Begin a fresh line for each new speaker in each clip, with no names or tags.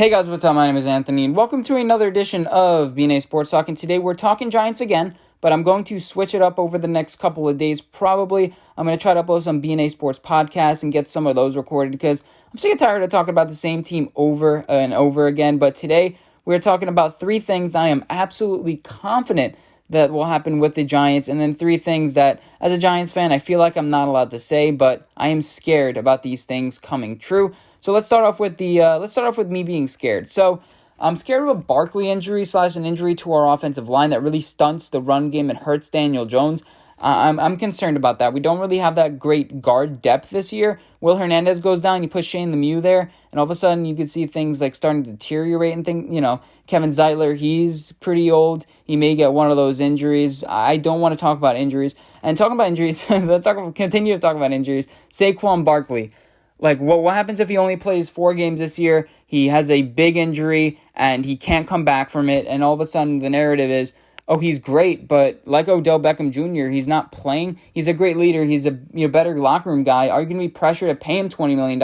Hey guys, what's up? My name is Anthony, and welcome to another edition of BNA Sports Talk. And today we're talking Giants again, but I'm going to switch it up over the next couple of days. Probably, I'm going to try to upload some BNA Sports podcasts and get some of those recorded because I'm sick and tired of talking about the same team over and over again. But today we're talking about three things that I am absolutely confident that will happen with the Giants, and then three things that, as a Giants fan, I feel like I'm not allowed to say, but I am scared about these things coming true. So let's start off with me being scared. So I'm scared of a Barkley injury / an injury to our offensive line that really stunts the run game and hurts Daniel Jones. I'm concerned about that. We don't really have that great guard depth this year. Will Hernandez goes down, you put Shane Lemieux there, and all of a sudden you can see things like starting to deteriorate and things. Kevin Zeitler, he's pretty old. He may get one of those injuries. I don't want to talk about injuries. And talking about injuries, continue to talk about injuries. Saquon Barkley. What happens if he only plays 4 games this year? He has a big injury, and he can't come back from it, and all of a sudden the narrative is, oh, he's great, but like Odell Beckham Jr., he's not playing. He's a great leader. He's a better locker room guy. Are you going to be pressured to pay him $20 million?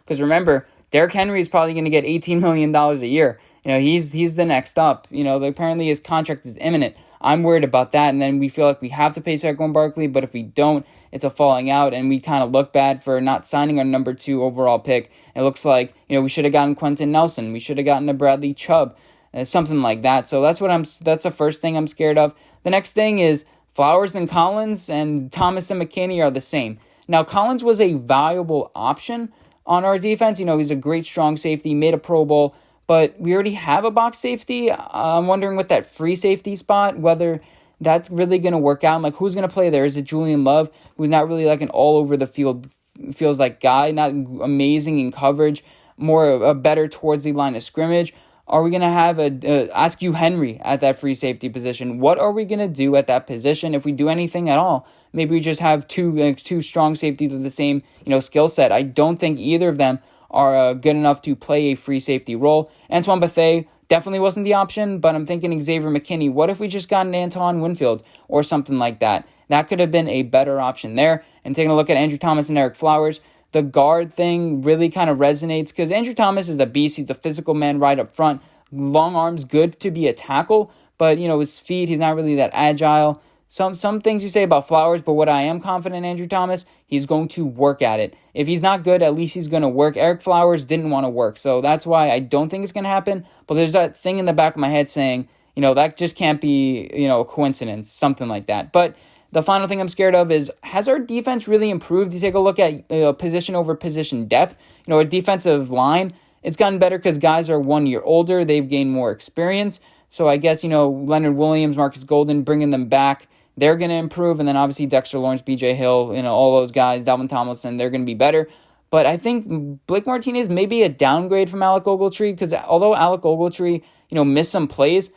Because remember, Derrick Henry is probably going to get $18 million a year. He's the next up. Apparently his contract is imminent. I'm worried about that, and then we feel like we have to pay Saquon Barkley, but if we don't, it's a falling out, and we kind of look bad for not signing our number 2 overall pick. It looks like, we should have gotten Quentin Nelson. We should have gotten a Bradley Chubb. Something like that. So that's the first thing I'm scared of. The next thing is Flowers and Collins and Thomas and McKinney are the same. Now, Collins was a valuable option on our defense. He's a great strong safety, made a Pro Bowl, but we already have a box safety. I'm wondering with that free safety spot, whether that's really going to work out. Who's going to play there? Is it Julian Love, who's not really like an all over the field, feels like guy, not amazing in coverage, more better towards the line of scrimmage? Are we going to have Askew Henry at that free safety position? What are we going to do at that position if we do anything at all? Maybe we just have two strong safeties with the same skill set. I don't think either of them are good enough to play a free safety role. Antoine Bethea definitely wasn't the option, but I'm thinking Xavier McKinney. What if we just got an Antoine Winfield or something like that? That could have been a better option there. And taking a look at Andrew Thomas and Eric Flowers, the guard thing really kind of resonates because Andrew Thomas is a beast. He's a physical man right up front. Long arms, good to be a tackle, but his feet, he's not really that agile. Some things you say about Flowers, but what I am confident in Andrew Thomas, he's going to work at it. If he's not good, at least he's going to work. Eric Flowers didn't want to work, so that's why I don't think it's going to happen. But there's that thing in the back of my head saying, that just can't be, a coincidence, something like that. But the final thing I'm scared of is, has our defense really improved? You take a look at position over position depth. Our defensive line, it's gotten better because guys are 1 year older. They've gained more experience. So I guess, Leonard Williams, Marcus Golden, bringing them back, they're going to improve. And then obviously Dexter Lawrence, B.J. Hill, all those guys, Dalvin Tomlinson, they're going to be better. But I think Blake Martinez may be a downgrade from Alec Ogletree because although Alec Ogletree, missed some plays,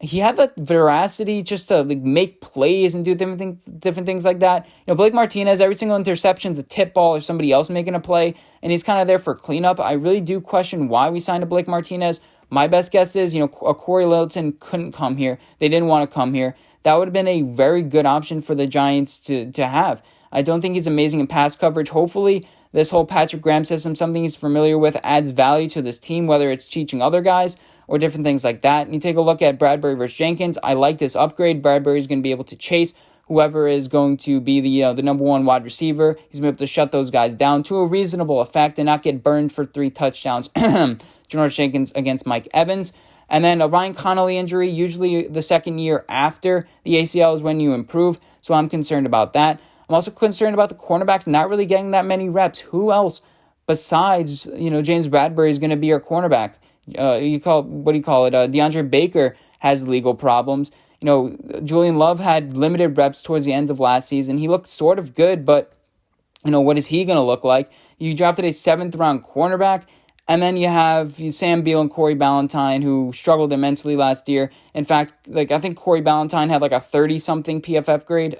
he had the veracity just to make plays and do different things like that. Blake Martinez, every single interception is a tip ball or somebody else making a play, and he's kind of there for cleanup. I really do question why we signed a Blake Martinez. My best guess is, a Corey Littleton couldn't come here. They didn't want to come here. That would have been a very good option for the Giants to have. I don't think he's amazing in pass coverage. Hopefully, this whole Patrick Graham system, something he's familiar with, adds value to this team, whether it's teaching other guys or different things like that. And you take a look at Bradbury versus Jenkins. I like this upgrade. Bradbury's going to be able to chase whoever is going to be the number 1 wide receiver. He's going to be able to shut those guys down to a reasonable effect and not get burned for 3 touchdowns. Janoris Jenkins against Mike Evans. And then a Ryan Connolly injury, usually the second year after the ACL is when you improve. So I'm concerned about that. I'm also concerned about the cornerbacks not really getting that many reps. Who else besides, James Bradbury is going to be our cornerback? DeAndre Baker has legal problems. Julian Love had limited reps towards the end of last season. He looked sort of good, but, what is he going to look like? You drafted a 7th round cornerback, and then you have Sam Beal and Corey Ballantyne, who struggled immensely last year. In fact, I think Corey Ballantyne had a 30-something PFF grade,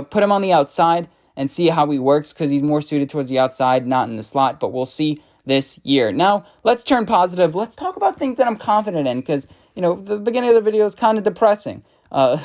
Put him on the outside and see how he works because he's more suited towards the outside, not in the slot, but we'll see this year. Now, let's turn positive. Let's talk about things that I'm confident in because, the beginning of the video is kind of depressing.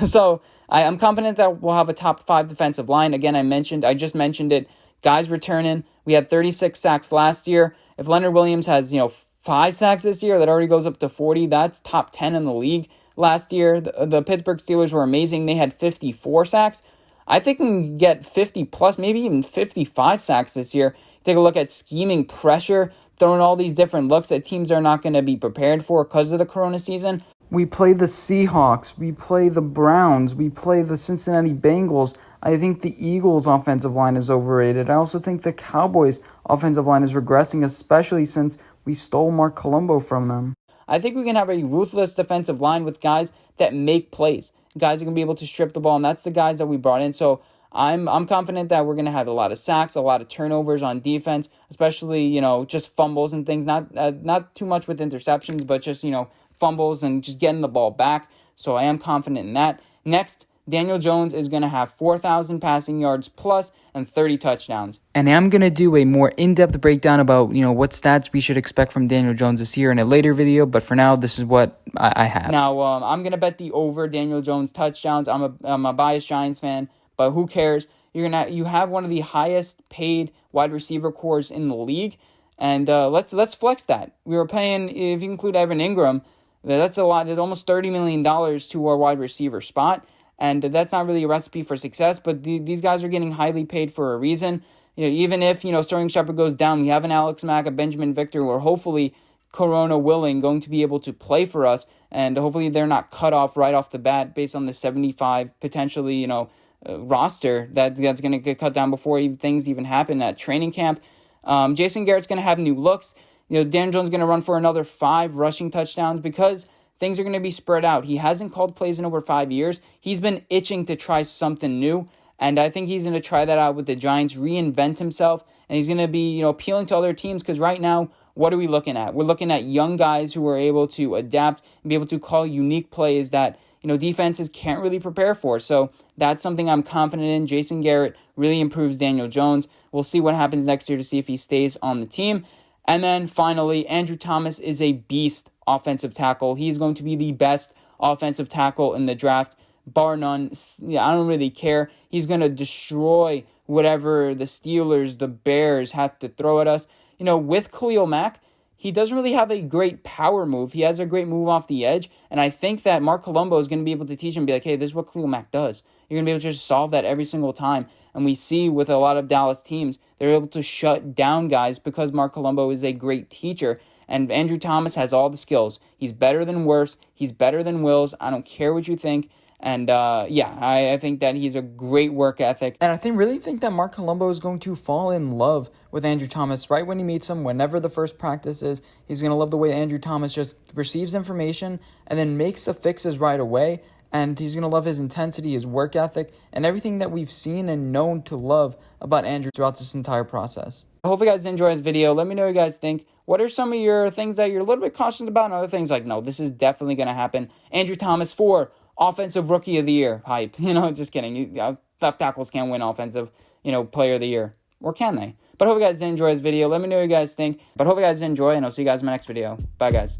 So I'm confident that we'll have a top 5 defensive line. Again, I just mentioned it. Guys returning. We had 36 sacks last year. If Leonard Williams has, 5 sacks this year, that already goes up to 40. That's top 10 in the league. Last year, the Pittsburgh Steelers were amazing. They had 54 sacks. I think we can get 50 plus, maybe even 55 sacks this year. Take a look at scheming pressure, throwing all these different looks that teams are not going to be prepared for because of the Corona season. We play the Seahawks, we play the Browns, we play the Cincinnati Bengals. I think the Eagles' offensive line is overrated. I also think the Cowboys' offensive line is regressing, especially since we stole Mark Colombo from them. I think we can have a ruthless defensive line with guys that make plays. Guys are going to be able to strip the ball, and that's the guys that we brought in. So I'm confident that we're going to have a lot of sacks, a lot of turnovers on defense, especially, just fumbles and things. Not too much with interceptions, but just, fumbles and just getting the ball back. So I am confident in that. Next, Daniel Jones is going to have 4,000 passing yards plus and 30 touchdowns. And I'm going to do a more in-depth breakdown about, what stats we should expect from Daniel Jones this year in a later video. But for now, this is what I have. Now, I'm going to bet the over Daniel Jones touchdowns. I'm a biased Giants fan, but who cares? You have one of the highest paid wide receiver cores in the league. And let's flex that. We were paying, if you include Evan Ingram, that's a lot. It's almost $30 million to our wide receiver spot. And that's not really a recipe for success, but these guys are getting highly paid for a reason. Even if, Sterling Shepard goes down, we have an Alex Mack, a Benjamin Victor, who are hopefully, Corona willing, going to be able to play for us. And hopefully they're not cut off right off the bat based on the 75 potentially, roster that's going to get cut down before things even happen at training camp. Jason Garrett's going to have new looks. Dan Jones is going to run for another 5 rushing touchdowns because things are going to be spread out. He hasn't called plays in over 5 years. He's been itching to try something new, and I think he's going to try that out with the Giants, reinvent himself, and he's going to be, appealing to other teams because right now, what are we looking at? We're looking at young guys who are able to adapt and be able to call unique plays that, defenses can't really prepare for. So that's something I'm confident in. Jason Garrett really improves Daniel Jones. We'll see what happens next year to see if he stays on the team. And then finally, Andrew Thomas is a beast offensive tackle. He's going to be the best offensive tackle in the draft, bar none. I don't really care. He's going to destroy whatever the Steelers, the Bears have to throw at us. With Khalil Mack, he doesn't really have a great power move. He has a great move off the edge. And I think that Mark Colombo is going to be able to teach him, be like, hey, this is what Khalil Mack does. You're going to be able to just solve that every single time. And we see with a lot of Dallas teams, they're able to shut down guys because Mark Colombo is a great teacher. And Andrew Thomas has all the skills. He's better than Wirfs. He's better than Wills. I don't care what you think. And I think that he's a great work ethic. And I really think that Mark Colombo is going to fall in love with Andrew Thomas right when he meets him, whenever the first practice is. He's going to love the way Andrew Thomas just receives information and then makes the fixes right away. And he's going to love his intensity, his work ethic, and everything that we've seen and known to love about Andrew throughout this entire process. I hope you guys enjoyed this video. Let me know what you guys think. What are some of your things that you're a little bit cautious about and other things like, no, this is definitely going to happen? Andrew Thomas for Offensive Rookie of the Year hype. Just kidding. Left tackles can't win Offensive, Player of the Year. Or can they? But I hope you guys did enjoy this video. Let me know what you guys think. But I hope you guys did enjoy, and I'll see you guys in my next video. Bye, guys.